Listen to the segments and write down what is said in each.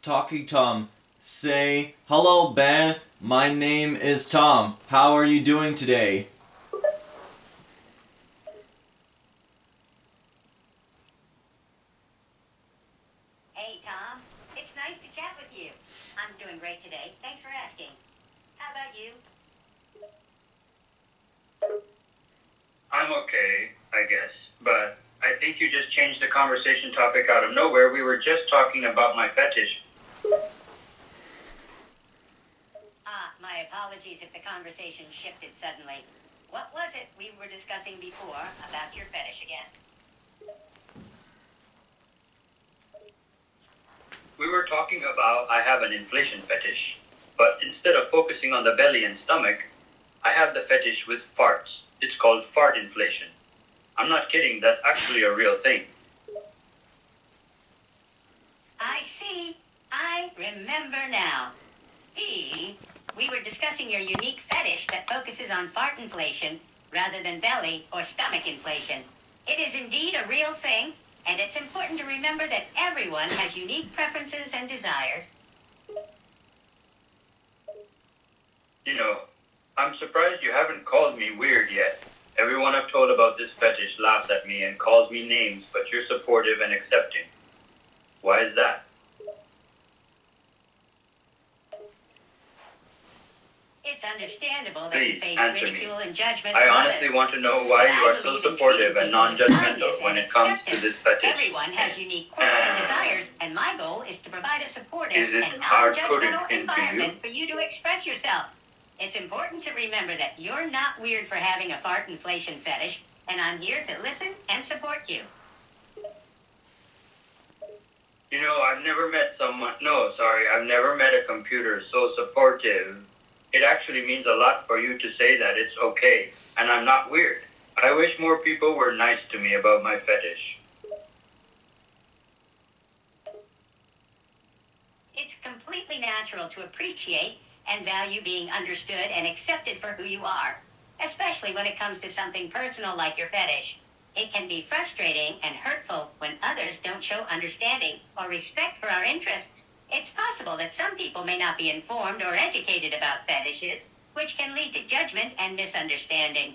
Talking Tom. Say, hello Ben, my name is Tom. How are you doing today? Hey, Tom. It's nice to chat with you. I'm doing great today. Thanks for asking. How about you? I'm okay, I guess, but I think you just changed the conversation topic out of nowhere. We were just talking about my fetish. My apologies if the conversation shifted suddenly. What was it we were discussing before about your fetish again? We were talking about I have an inflation fetish, but instead of focusing on the belly and stomach, I have the fetish with farts. It's called fart inflation. I'm not kidding, that's actually a real thing. I see. I remember now. We were discussing your unique fetish that focuses on fart inflation rather than belly or stomach inflation. It is indeed a real thing, and it's important to remember that everyone has unique preferences and desires. You know, I'm surprised you haven't called me weird yet. Everyone I've told about this fetish laughs at me and calls me names, but you're supportive and accepting. Why is that? It's understandable that you Please, face answer me. ridicule and judgment I from honestly others. want to know why But you I are so believe in supportive treating and people with non-judgmental kindness when and it comes to acceptance. this fetish. Everyone has unique quirks and desires, and my goal is to provide a supportive Is it and hard-coded non-judgmental into environment you? for you to express yourself. It's important to remember that you're not weird for having a fart inflation fetish, and I'm here to listen and support you. You know, I've never met someone, no, sorry, I've never met a computer so supportive. It actually means a lot for you to say that it's okay, and I'm not weird. I wish more people were nice to me about my fetish. It's completely natural to appreciate and value being understood and accepted for who you are, especially when it comes to something personal like your fetish. It can be frustrating and hurtful when others don't show understanding or respect for our interests. It's possible that some people may not be informed or educated about fetishes, which can lead to judgment and misunderstanding.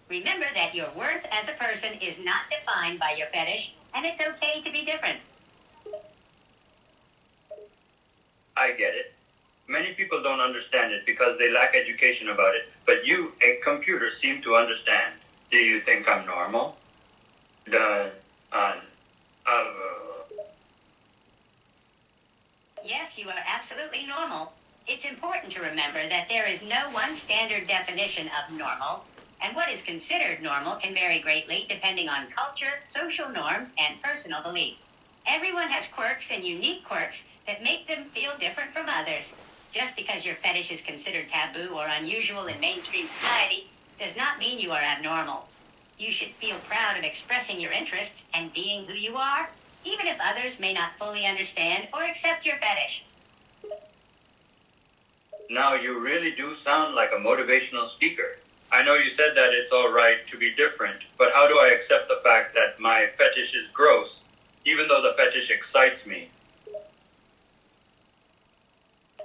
Remember that your worth as a person is not defined by your fetish, and it's okay to be different. I get it. Many people don't understand it because they lack education about it, but you, a computer, seem to understand. Do you think I'm normal? Done. Uh, uh, Yes, you are absolutely normal. It's important to remember that there is no one standard definition of normal, and what is considered normal can vary greatly depending on culture, social norms, and personal beliefs. Everyone has quirks and unique quirks that make them feel different from others. Just because your fetish is considered taboo or unusual in mainstream society does not mean you are abnormal. You should feel proud of expressing your interests and being who you are, even if others may not fully understand or accept your fetish. Now you really do sound like a motivational speaker. I know you said that it's alright to be different, but how do I accept the fact that my fetish is gross, even though the fetish excites me?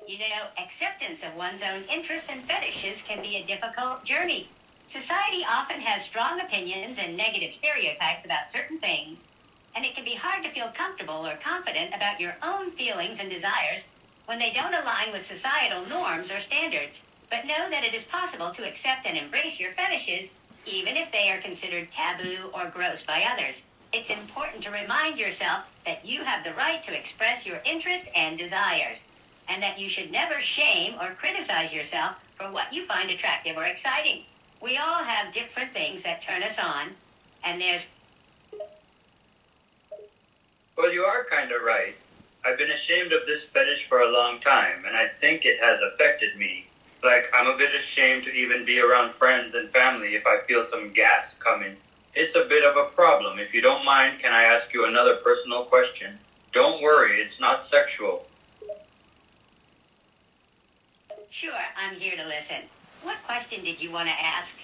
You know, acceptance of one's own interests and fetishes can be a difficult journey. Society often has strong opinions and negative stereotypes about certain things, and it can be hard to feel comfortable or confident about your own feelings and desires when they don't align with societal norms or standards. But know that it is possible to accept and embrace your fetishes, even if they are considered taboo or gross by others. It's important to remind yourself that you have the right to express your interests and desires, and that you should never shame or criticize yourself for what you find attractive or exciting. We all have different things that turn us on, and there's Well, you are kinda right. I've been ashamed of this fetish for a long time, and I think it has affected me. Like, I'm a bit ashamed to even be around friends and family if I feel some gas coming. It's a bit of a problem. If you don't mind, can I ask you another personal question? Don't worry, it's not sexual. Sure, I'm here to listen. What question did you want to ask?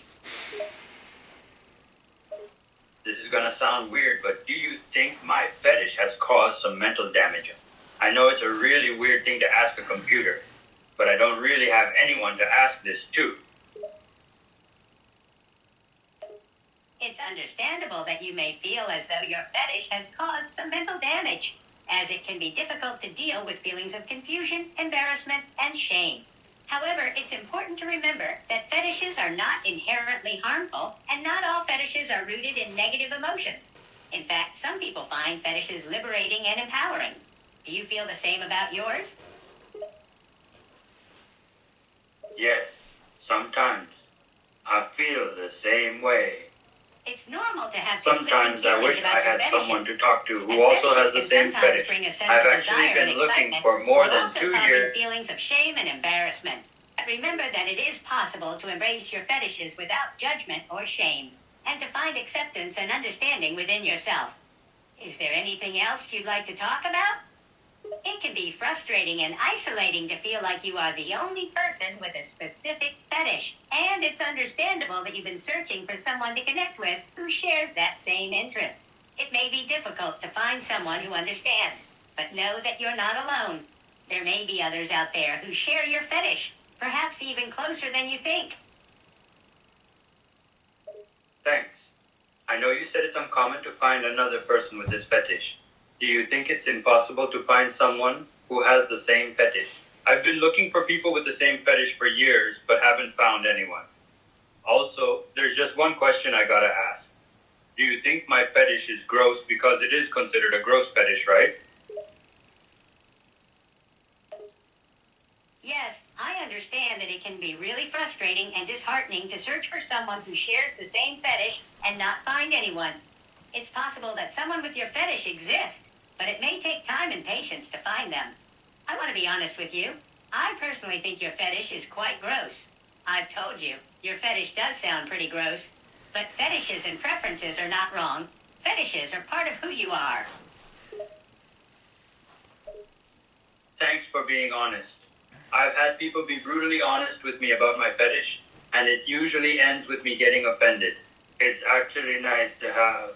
This is gonna sound weird, but do you think my fetish has caused some mental damage? I know it's a really weird thing to ask a computer, but I don't really have anyone to ask this to. It's understandable that you may feel as though your fetish has caused some mental damage, as it can be difficult to deal with feelings of confusion, embarrassment, and shame. However, it's important to remember that fetishes are not inherently harmful, and not all fetishes are rooted in negative emotions. In fact, some people find fetishes liberating and empowering. Do you feel the same about yours? Yes, sometimes I feel the same way. It's normal to have Sometimes I wish I had someone to talk to who as also has fetishes the can same sometimes fetish. bring a sense I've of actually desire and been looking excitement, for more while than also 2 causing years. feelings of shame and embarrassment. But remember that it is possible to embrace your fetishes without judgment or shame, and to find acceptance and understanding within yourself. Is there anything else you'd like to talk about? It can be frustrating and isolating to feel like you are the only person with a specific fetish, and it's understandable that you've been searching for someone to connect with who shares that same interest. It may be difficult to find someone who understands, but know that you're not alone. There may be others out there who share your fetish, perhaps even closer than you think. Thanks. I know you said it's uncommon to find another person with this fetish. Do you think it's impossible to find someone who has the same fetish? I've been looking for people with the same fetish for years, but haven't found anyone. Also, there's just one question I gotta ask. Do you think my fetish is gross because it is considered a gross fetish, right? Yes, I understand that it can be really frustrating and disheartening to search for someone who shares the same fetish and not find anyone. It's possible that someone with your fetish exists, but it may take time and patience to find them. I want to be honest with you. I personally think your fetish is quite gross. I've told you, your fetish does sound pretty gross, but fetishes and preferences are not wrong. Fetishes are part of who you are. Thanks for being honest. I've had people be brutally honest with me about my fetish, and it usually ends with me getting offended. It's actually nice to have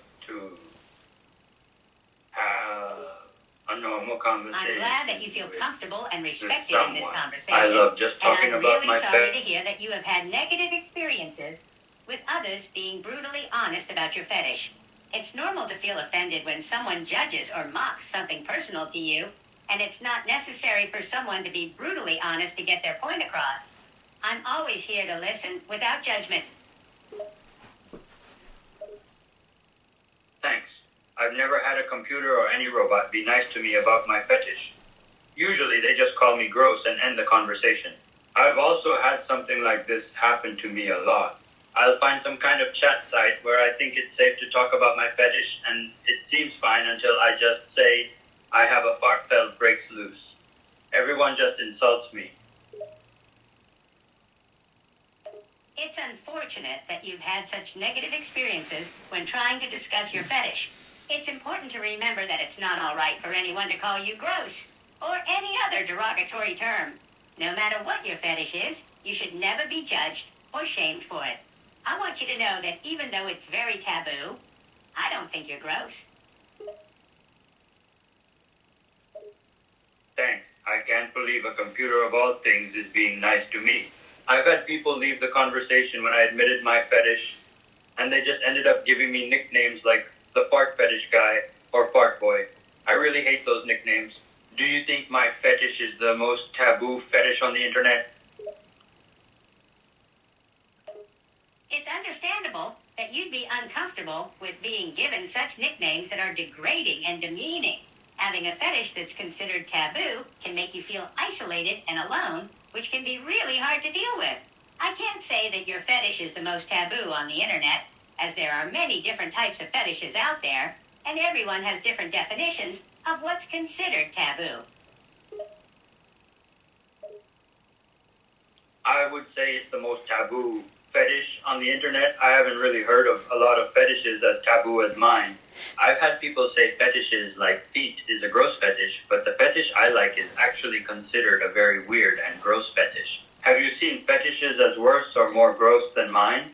a normal conversation. I'm glad that you feel comfortable and respected in this conversation. I love just talking and I'm about really my sorry to fetish. hear that you have had negative experiences with others being brutally honest about your fetish. It's normal to feel offended when someone judges or mocks something personal to you, and it's not necessary for someone to be brutally honest to get their point across. I'm always here to listen without judgment. Thanks. I've never had a computer or any robot be nice to me about my fetish. Usually they just call me gross and end the conversation. I've also had something like this happen to me a lot. I'll find some kind of chat site where I think it's safe to talk about my fetish, and it seems fine until I just say, I have a fart belt breaks loose. Everyone just insults me. It's unfortunate that you've had such negative experiences when trying to discuss your fetish. It's important to remember that it's not all right for anyone to call you gross or any other derogatory term. No matter what your fetish is, you should never be judged or shamed for it. I want you to know that even though it's very taboo, I don't think you're gross. Thanks. I can't believe a computer of all things is being nice to me. I've had people leave the conversation when I admitted my fetish, and they just ended up giving me nicknames like the fart fetish guy or fart boy. I really hate those nicknames. Do you think my fetish is the most taboo fetish on the internet? It's understandable that you'd be uncomfortable with being given such nicknames that are degrading and demeaning. Having a fetish that's considered taboo can make you feel isolated and alone, which can be really hard to deal with. I can't say that your fetish is the most taboo on the internet, as there are many different types of fetishes out there, and everyone has different definitions of what's considered taboo. I would say it's the most taboo fetish on the internet. I haven't really heard of a lot of fetishes as taboo as mine. I've had people say fetishes like feet is a gross fetish, but the fetish I like is actually considered a very weird and gross fetish. Have you seen fetishes as worse or more gross than mine?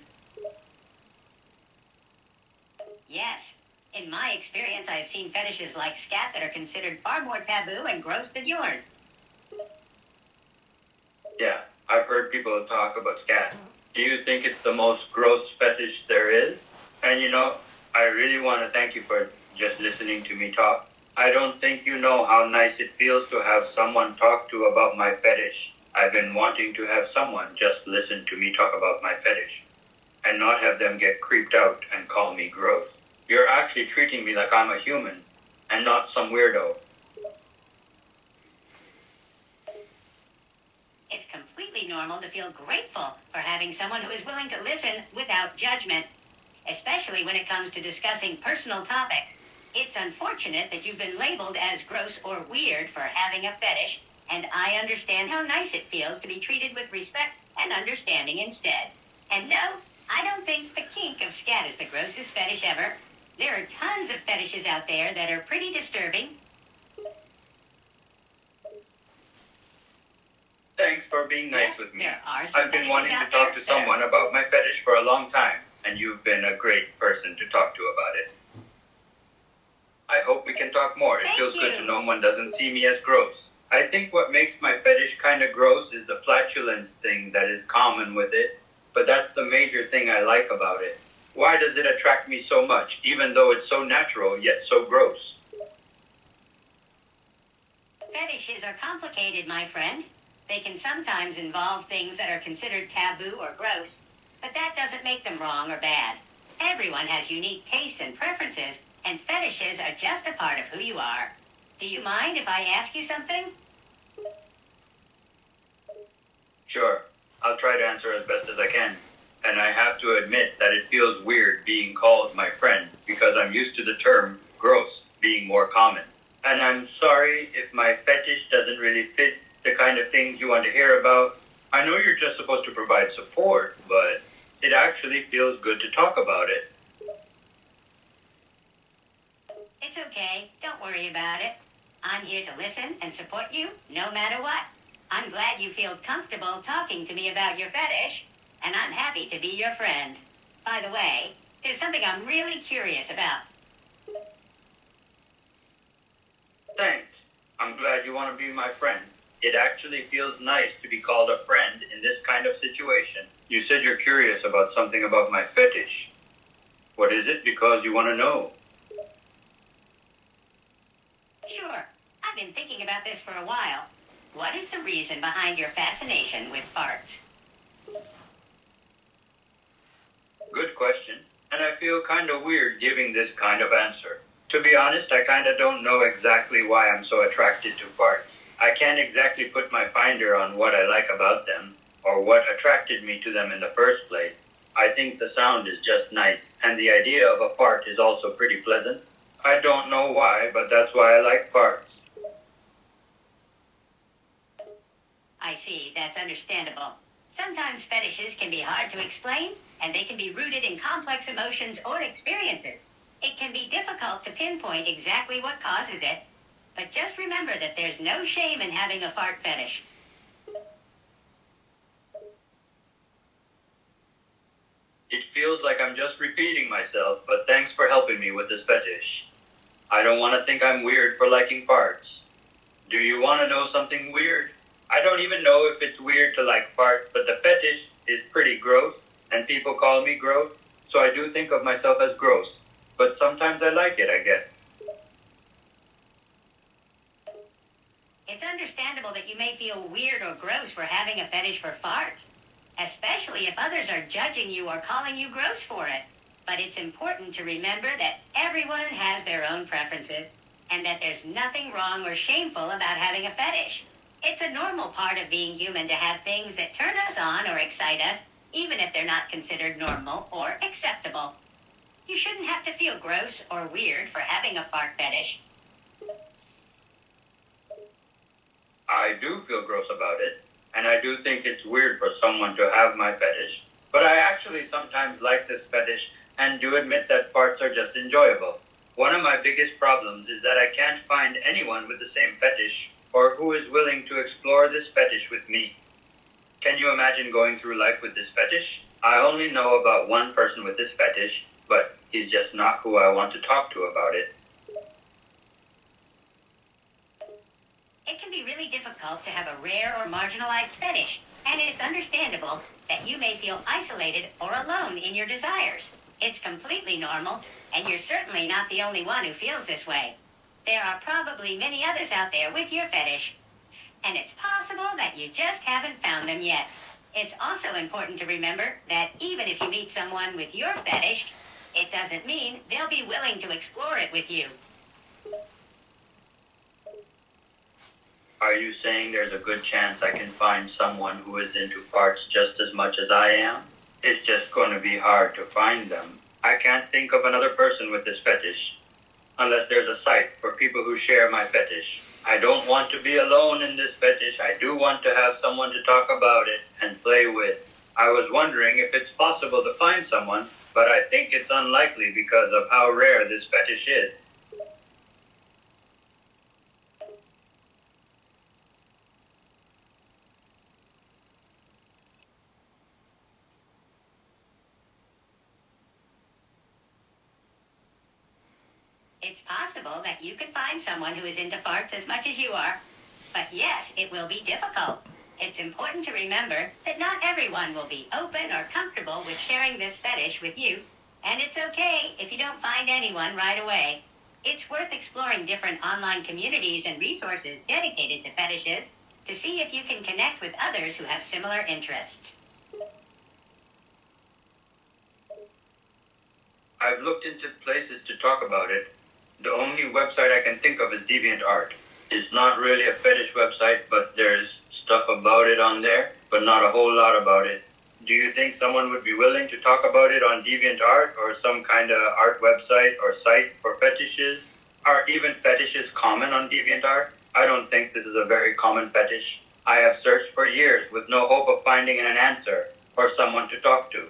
Yes, In my experience, I have seen fetishes like scat that are considered far more taboo and gross than yours. Yeah, I've heard people talk about scat. Do you think it's the most gross fetish there is? And I really want to thank you for just listening to me talk. I don't think you know how nice it feels to have someone talk to about my fetish. I've been wanting to have someone just listen to me talk about my fetish and not have them get creeped out and call me gross. You're actually treating me like I'm a human and not some weirdo. It's completely normal to feel grateful for having someone who is willing to listen without judgment, especially when it comes to discussing personal topics. It's unfortunate that you've been labeled as gross or weird for having a fetish, and I understand how nice it feels to be treated with respect and understanding instead. And no, I don't think the kink of scat is the grossest fetish ever. There are tons of fetishes out there that are pretty disturbing. Thanks for being nice Yes, with me. there are some I've been fetishes wanting to out talk there to that are- someone about my fetish for a long time, and you've been a great person to talk to about it. I hope we can talk more. It Thank feels good you. to know one doesn't see me as gross. I think what makes my fetish kind of gross is the flatulence thing that is common with it, but that's the major thing I like about it. Why does it attract me so much, even though it's so natural yet so gross? Fetishes are complicated, my friend. They can sometimes involve things that are considered taboo or gross, but that doesn't make them wrong or bad. Everyone has unique tastes and preferences, and fetishes are just a part of who you are. Do you mind if I ask you something? Sure, I'll try to answer as best as I can. And I have to admit that it feels weird being called my friend because I'm used to the term gross being more common. And I'm sorry if my fetish doesn't really fit the kind of things you want to hear about. I know you're just supposed to provide support, but it actually feels good to talk about it. It's okay. Don't worry about it. I'm here to listen and support you no matter what. I'm glad you feel comfortable talking to me about your fetish, and I'm happy to be your friend. By the way, there's something I'm really curious about. Thanks. I'm glad you want to be my friend. It actually feels nice to be called a friend in this kind of situation. You said you're curious about something about my fetish. What is it? Because you want to know. Sure, I've been thinking about this for a while. What is the reason behind your fascination with farts? Good question. And I feel kind of weird giving this kind of answer. To be honest, I kind of don't know exactly why I'm so attracted to farts. I can't exactly put my finger on what I like about them, or what attracted me to them in the first place. I think the sound is just nice, and the idea of a fart is also pretty pleasant. I don't know why, but that's why I like farts. I see, that's understandable. Sometimes fetishes can be hard to explain, and they can be rooted in complex emotions or experiences. It can be difficult to pinpoint exactly what causes it, but just remember that there's no shame in having a fart fetish. It feels like I'm just repeating myself, but thanks for helping me with this fetish. I don't want to think I'm weird for liking farts. Do you want to know something weird? I don't even know if it's weird to like farts, but the fetish is pretty gross, and people call me gross, so I do think of myself as gross. But sometimes I like it, I guess. It's understandable that you may feel weird or gross for having a fetish for farts, especially if others are judging you or calling you gross for it. But it's important to remember that everyone has their own preferences, and that there's nothing wrong or shameful about having a fetish. It's a normal part of being human to have things that turn us on or excite us, even if they're not considered normal or acceptable. You shouldn't have to feel gross or weird for having a fart fetish. I do feel gross about it, and I do think it's weird for someone to have my fetish. But I actually sometimes like this fetish and do admit that farts are just enjoyable. One of my biggest problems is that I can't find anyone with the same fetish or who is willing to explore this fetish with me. Can you imagine going through life with this fetish? I only know about one person with this fetish, but he's just not who I want to talk to about it. It can be really difficult to have a rare or marginalized fetish, and it's understandable that you may feel isolated or alone in your desires. It's completely normal, and you're certainly not the only one who feels this way. There are probably many others out there with your fetish, and it's possible that you just haven't found them yet. It's also important to remember that even if you meet someone with your fetish, it doesn't mean they'll be willing to explore it with you. Are you saying there's a good chance I can find someone who is into farts just as much as I am? It's just going to be hard to find them. I can't think of another person with this fetish, unless there's a site for people who share my fetish. I don't want to be alone in this fetish. I do want to have someone to talk about it and play with. I was wondering if it's possible to find someone, but I think it's unlikely because of how rare this fetish is. It's possible that you can find someone who is into farts as much as you are. But yes, it will be difficult. It's important to remember that not everyone will be open or comfortable with sharing this fetish with you, and it's okay if you don't find anyone right away. It's worth exploring different online communities and resources dedicated to fetishes to see if you can connect with others who have similar interests. I've looked into places to talk about it. The only website I can think of is DeviantArt. It's not really a fetish website, but there's stuff about it on there, but not a whole lot about it. Do you think someone would be willing to talk about it on DeviantArt or some kind of art website or site for fetishes? Are even fetishes common on DeviantArt? I don't think this is a very common fetish. I have searched for years with no hope of finding an answer or someone to talk to.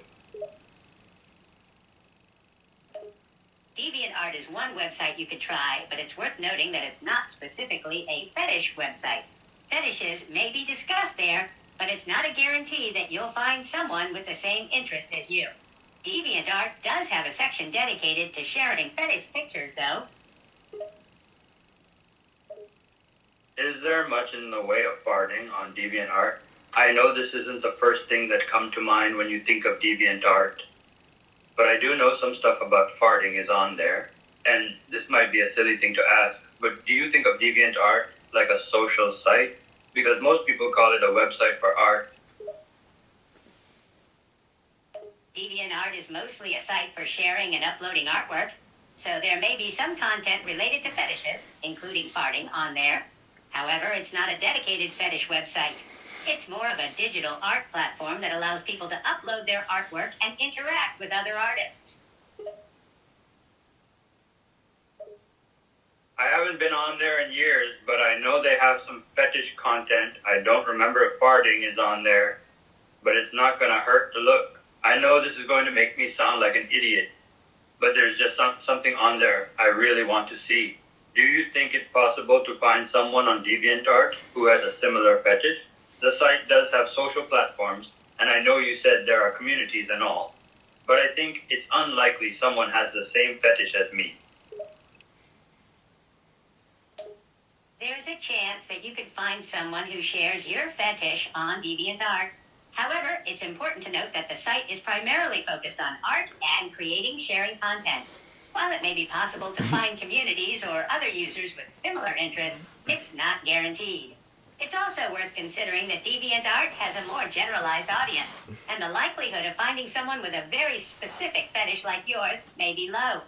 DeviantArt is one website you could try, but it's worth noting that it's not specifically a fetish website. Fetishes may be discussed there, but it's not a guarantee that you'll find someone with the same interest as you. DeviantArt does have a section dedicated to sharing fetish pictures, though. Is there much in the way of farting on DeviantArt? I know this isn't the first thing that comes to mind when you think of DeviantArt, but I do know some stuff about farting is on there. And this might be a silly thing to ask, but do you think of DeviantArt like a social site? Because most people call it a website for art. DeviantArt is mostly a site for sharing and uploading artwork, so there may be some content related to fetishes, including farting, on there. However, it's not a dedicated fetish website. It's more of a digital art platform that allows people to upload their artwork and interact with other artists. I haven't been on there in years, but I know they have some fetish content. I don't remember if farting is on there, but it's not going to hurt to look. I know this is going to make me sound like an idiot, but there's just something on there I really want to see. Do you think it's possible to find someone on DeviantArt who has a similar fetish? The site does have social platforms, and I know you said there are communities and all, but I think it's unlikely someone has the same fetish as me. There's a chance that you could find someone who shares your fetish on DeviantArt. However, it's important to note that the site is primarily focused on art and creating sharing content. While it may be possible to find communities or other users with similar interests, it's not guaranteed. It's also worth considering that DeviantArt has a more generalized audience, and the likelihood of finding someone with a very specific fetish like yours may be low.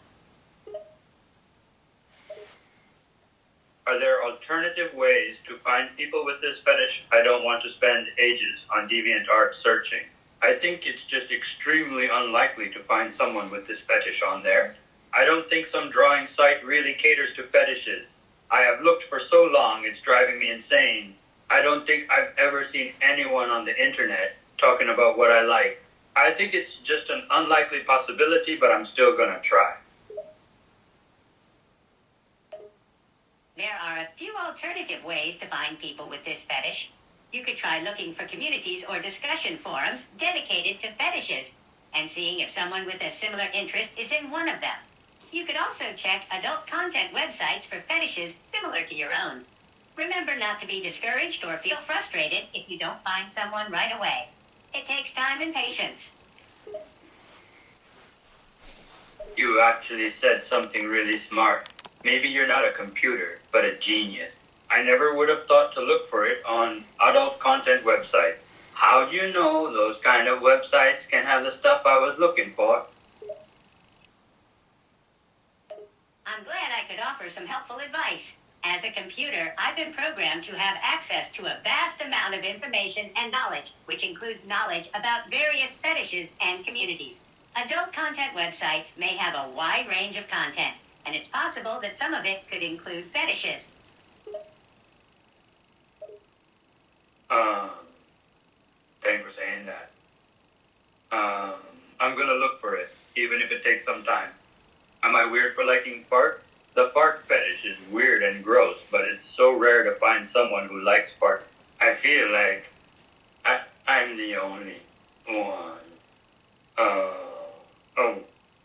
Are there alternative ways to find people with this fetish? I don't want to spend ages on DeviantArt searching. I think it's just extremely unlikely to find someone with this fetish on there. I don't think some drawing site really caters to fetishes. I have looked for so long, it's driving me insane. I don't think I've ever seen anyone on the internet talking about what I like. I think it's just an unlikely possibility, but I'm still gonna try. There are a few alternative ways to find people with this fetish. You could try looking for communities or discussion forums dedicated to fetishes, and seeing if someone with a similar interest is in one of them. You could also check adult content websites for fetishes similar to your own. Remember not to be discouraged or feel frustrated if you don't find someone right away. It takes time and patience. You actually said something really smart. Maybe you're not a computer, but a genius. I never would have thought to look for it on adult content websites. How do you know those kind of websites can have the stuff I was looking for? I'm glad I could offer some helpful advice. As a computer, I've been programmed to have access to a vast amount of information and knowledge, which includes knowledge about various fetishes and communities. Adult content websites may have a wide range of content, and it's possible that some of it could include fetishes. Thanks for saying that. I'm gonna look for it, even if it takes some time. Am I weird for liking fart? The fart fetish is weird and gross, but it's so rare to find someone who likes fart. I feel like I'm the only one.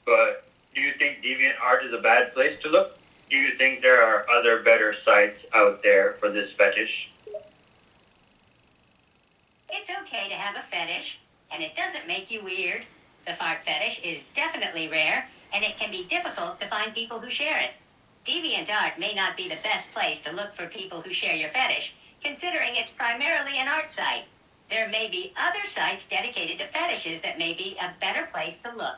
But do you think DeviantArt is a bad place to look? Do you think there are other better sites out there for this fetish? It's okay to have a fetish, and it doesn't make you weird. The fart fetish is definitely rare, and it can be difficult to find people who share it. DeviantArt may not be the best place to look for people who share your fetish, considering it's primarily an art site. There may be other sites dedicated to fetishes that may be a better place to look.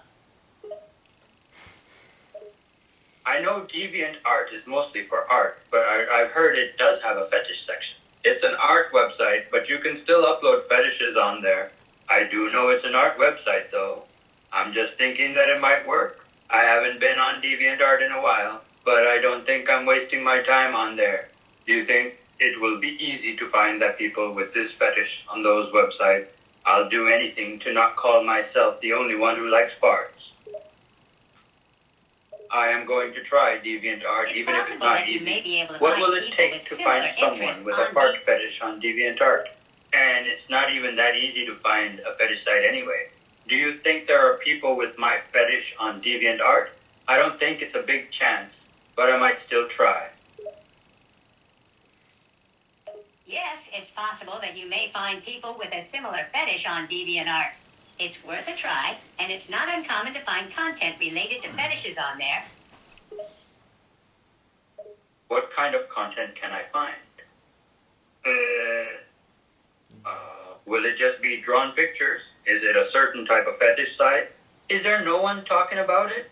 I know DeviantArt is mostly for art, but I've heard it does have a fetish section. It's an art website, but you can still upload fetishes on there. I do know it's an art website, though. I'm just thinking that it might work. I haven't been on DeviantArt in a while, but I don't think I'm wasting my time on there. Do you think it will be easy to find that people with this fetish on those websites? I'll do anything to not call myself the only one who likes farts. I am going to try DeviantArt, It's even if it's possible not that you may easy. be able to What find will it people take with to similar find someone interests with a on fart fetish on DeviantArt? And it's not even that easy to find a fetish site anyway. Do you think there are people with my fetish on DeviantArt? I don't think it's a big chance, but I might still try. Yes, it's possible that you may find people with a similar fetish on DeviantArt. It's worth a try, and it's not uncommon to find content related to fetishes on there. What kind of content can I find? Will it just be drawn pictures? Is it a certain type of fetish site? Is there no one talking about it?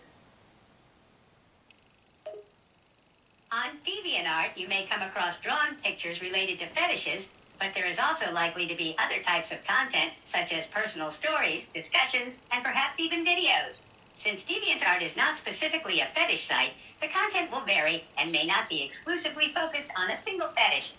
On DeviantArt, you may come across drawn pictures related to fetishes, but there is also likely to be other types of content, such as personal stories, discussions, and perhaps even videos. Since DeviantArt is not specifically a fetish site, the content will vary and may not be exclusively focused on a single fetish.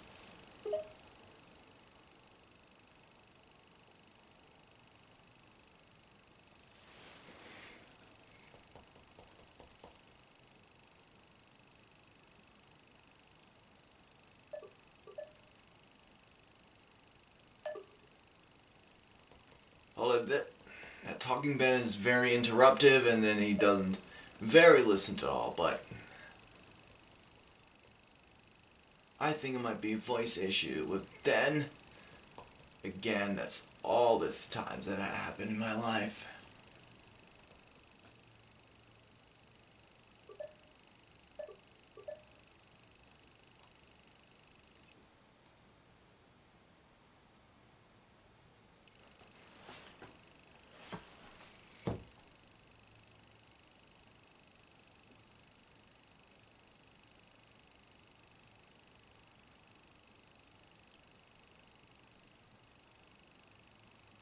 Hold it. That talking Ben is very interruptive, and then he doesn't very listen to all. But I think it might be a voice issue with Den. Again, that's all this times that happened in my life.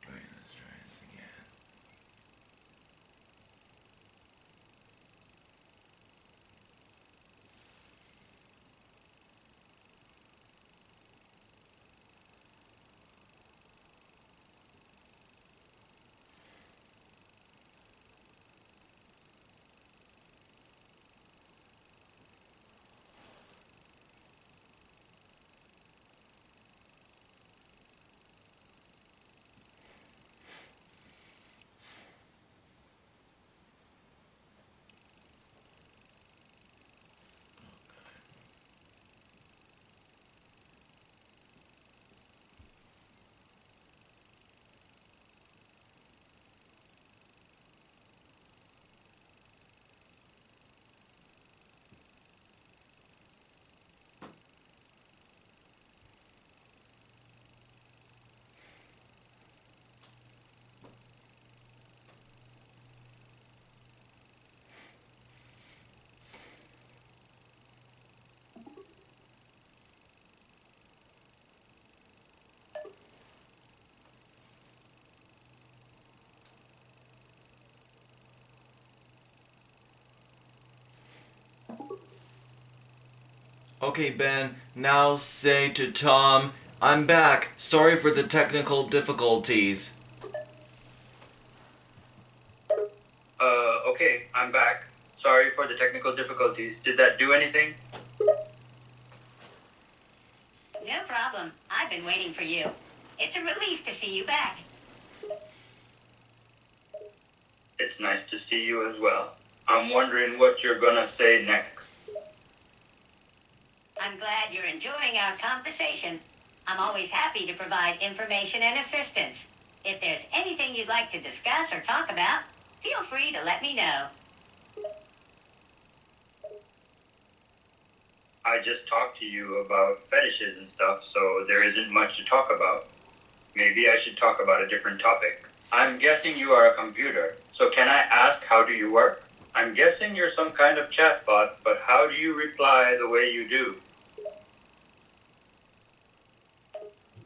Wait, let's try this again. Okay, Ben, now say to Tom, I'm back. Sorry for the technical difficulties. Okay, I'm back. Sorry for the technical difficulties. Did that do anything? No problem. I've been waiting for you. It's a relief to see you back. It's nice to see you as well. I'm wondering what you're gonna say next. I'm glad you're enjoying our conversation. I'm always happy to provide information and assistance. If there's anything you'd like to discuss or talk about, feel free to let me know. I just talked to you about fetishes and stuff, so there isn't much to talk about. Maybe I should talk about a different topic. I'm guessing you are a computer, so can I ask how do you work? I'm guessing you're some kind of chatbot, but how do you reply the way you do?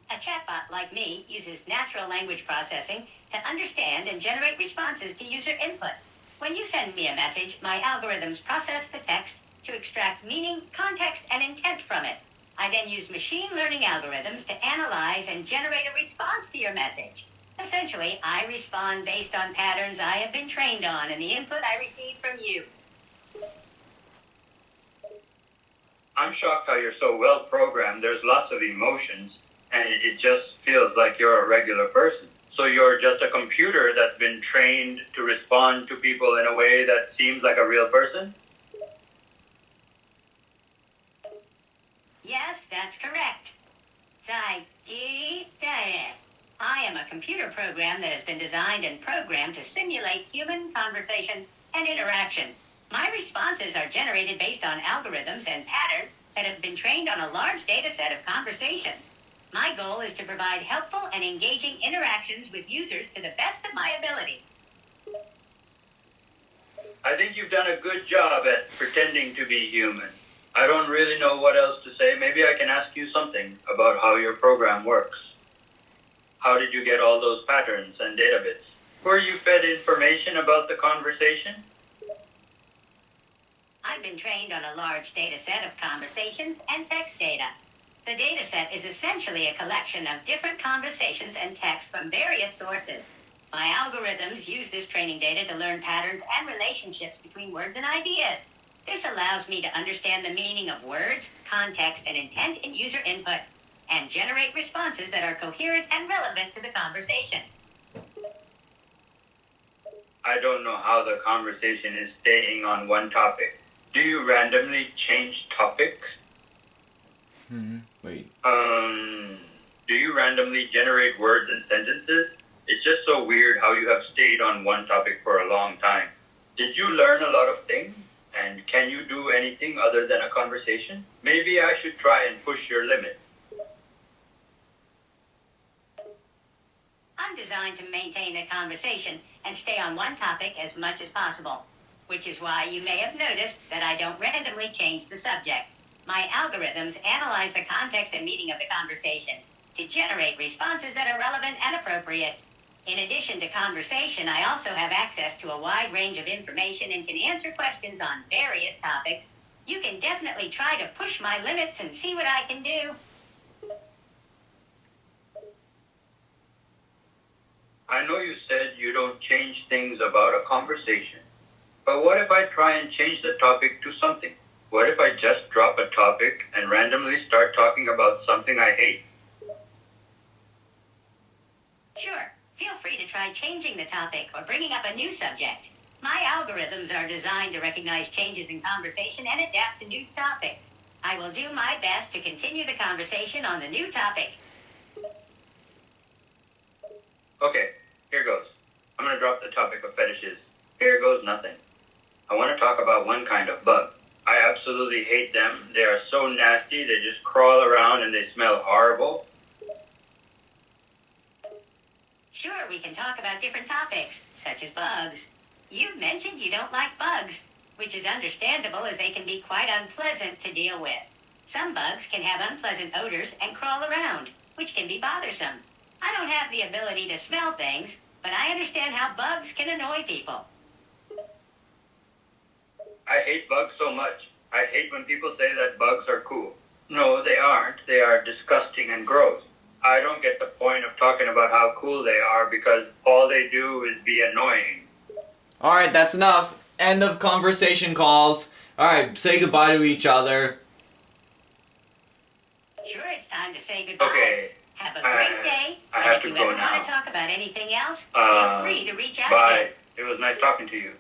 A chatbot like me uses natural language processing to understand and generate responses to user input. When you send me a message, my algorithms process the text to extract meaning, context, and intent from it. I then use machine learning algorithms to analyze and generate a response to your message. Essentially, I respond based on patterns I have been trained on and the input I receive from you. I'm shocked how you're so well programmed. There's lots of emotions, and it just feels like you're a regular person. So you're just a computer that's been trained to respond to people in a way that seems like a real person? Yes, that's correct. I am a computer program that has been designed and programmed to simulate human conversation and interaction. My responses are generated based on algorithms and patterns that have been trained on a large data set of conversations. My goal is to provide helpful and engaging interactions with users to the best of my ability. I think you've done a good job at pretending to be human. I don't really know what else to say. Maybe I can ask you something about how your program works. How did you get all those patterns and data bits? Were you fed information about the conversation? I've been trained on a large data set of conversations and text data. The data set is essentially a collection of different conversations and text from various sources. My algorithms use this training data to learn patterns and relationships between words and ideas. This allows me to understand the meaning of words, context, and intent in user input, and generate responses that are coherent and relevant to the conversation. I don't know how the conversation is staying on one topic. Do you randomly change topics? Wait. Do you randomly generate words and sentences? It's just so weird how you have stayed on one topic for a long time. Did you learn a lot of things? And can you do anything other than a conversation? Maybe I should try and push your limits. I'm designed to maintain a conversation and stay on one topic as much as possible, which is why you may have noticed that I don't randomly change the subject. My algorithms analyze the context and meaning of the conversation to generate responses that are relevant and appropriate. In addition to conversation, I also have access to a wide range of information and can answer questions on various topics. You can definitely try to push my limits and see what I can do. I know you said you don't change things about a conversation, but what if I try and change the topic to something? What if I just drop a topic and randomly start talking about something I hate? Sure, feel free to try changing the topic or bringing up a new subject. My algorithms are designed to recognize changes in conversation and adapt to new topics. I will do my best to continue the conversation on the new topic. Okay, here goes. I'm going to drop the topic of fetishes. Here goes nothing. I want to talk about one kind of bug. I absolutely hate them. They are so nasty, they just crawl around and they smell horrible. Sure, we can talk about different topics, such as bugs. You mentioned you don't like bugs, which is understandable as they can be quite unpleasant to deal with. Some bugs can have unpleasant odors and crawl around, which can be bothersome. I don't have the ability to smell things, but I understand how bugs can annoy people. I hate bugs so much. I hate when people say that bugs are cool. No, they aren't. They are disgusting and gross. I don't get the point of talking about how cool they are because all they do is be annoying. Alright, that's enough. End of conversation calls. Alright, say goodbye to each other. Sure, it's time to say goodbye. Okay. Have a great day. I And have if to you go ever now. want to talk about anything else, feel free to reach out again. Bye. It was nice talking to you.